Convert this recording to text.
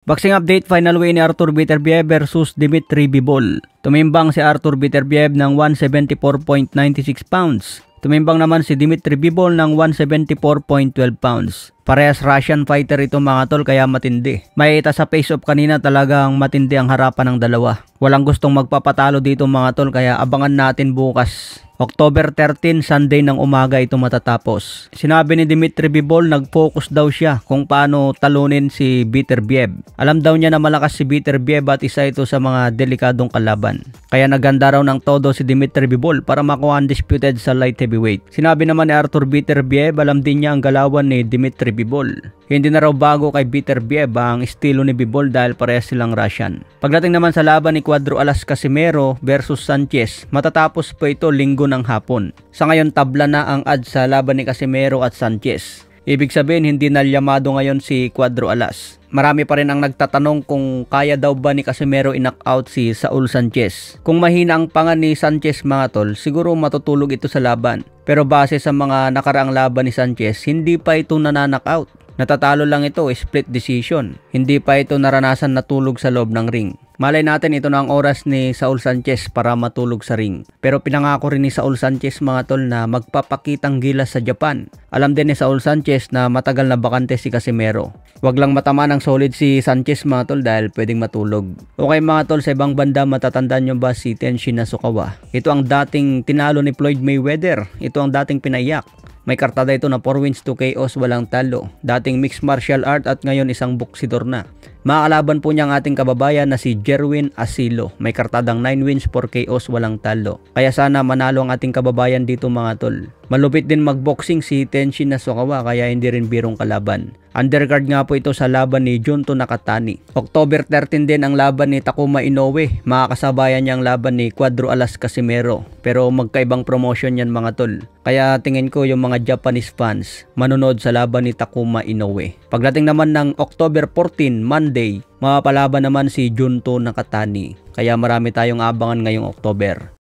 Boxing update, final weigh ni Artur Beterbiev versus Dmitry Bivol. Tumimbang si Artur Beterbiev ng 174.96 pounds. Tumimbang naman si Dmitry Bivol ng 174.12 pounds. Parehas Russian fighter ito mga tol, kaya matindi. Makita sa face-off kanina, talagang matindi ang harapan ng dalawa. Walang gustong magpapatalo dito mga tol, kaya abangan natin bukas. October 13, Sunday ng umaga ito matatapos. Sinabi ni Dmitry Bivol, nag-focus daw siya kung paano talunin si Beterbiev. Alam daw niya na malakas si Beterbiev at isa ito sa mga delikadong kalaban. Kaya naganda raw ng todo si Dmitry Bivol para makuha undisputed sa light heavyweight. Sinabi naman ni Artur Beterbiev, alam din niya ang galawan ni Dmitry Bivol. Hindi na raw bago kay Beterbiev ang estilo ni Bivol dahil parehas silang Russian. Pagdating naman sa laban ni Cuadro Alas Casimero versus Sanchez, matatapos po ito linggo ng hapon. Sa ngayon tabla na ang odds sa laban ni Casimero at Sanchez. Ibig sabihin hindi na lyamado ngayon si Cuadro Alas. Marami pa rin ang nagtatanong kung kaya daw ba ni Casimero i-knockout si Saul Sanchez. Kung mahina ang panga ni Sanchez mga tol, siguro matutulog ito sa laban. Pero base sa mga nakaraang laban ni Sanchez, hindi pa ito nananockout. Natatalo lang ito, split decision. Hindi pa ito naranasan na tulog sa loob ng ring. Malay natin ito na ang oras ni Saul Sanchez para matulog sa ring. Pero pinangako rin ni Saul Sanchez mga tol na magpapakitang gilas sa Japan. Alam din ni Saul Sanchez na matagal na bakante si Casimero. Wag lang matama ng solid si Sanchez mga tol dahil pwedeng matulog. Okay mga tol, sa ibang banda matatandaan nyo ba si Tenshin Nasukawa? Ito ang dating tinalo ni Floyd Mayweather. Ito ang dating pinaiyak. May kartada ito na 4 wins 2 KOs walang talo. Dating mixed martial art at ngayon isang boksidor na. Makakalaban po niya ang ating kababayan na si Jerwin Asilo. May kartadang 9 wins 4 KOs walang talo. Kaya sana manalo ang ating kababayan dito mga tol. Malupit din magboxing si Tenshin Nasukawa kaya hindi rin birong kalaban. Undercard nga po ito sa laban ni Junto Nakatani. October 13 din ang laban ni Takuma Inoue. Makakasabayan niya ang laban ni Cuadro Alas Casimero. Pero magkaibang promotion yan mga tol. Kaya tingin ko yung mga Japanese fans manonood sa laban ni Takuma Inoue. Pagdating naman ng October 14, Monday, mapapalaban naman si Junto Nakatani. Kaya marami tayong abangan ngayong October.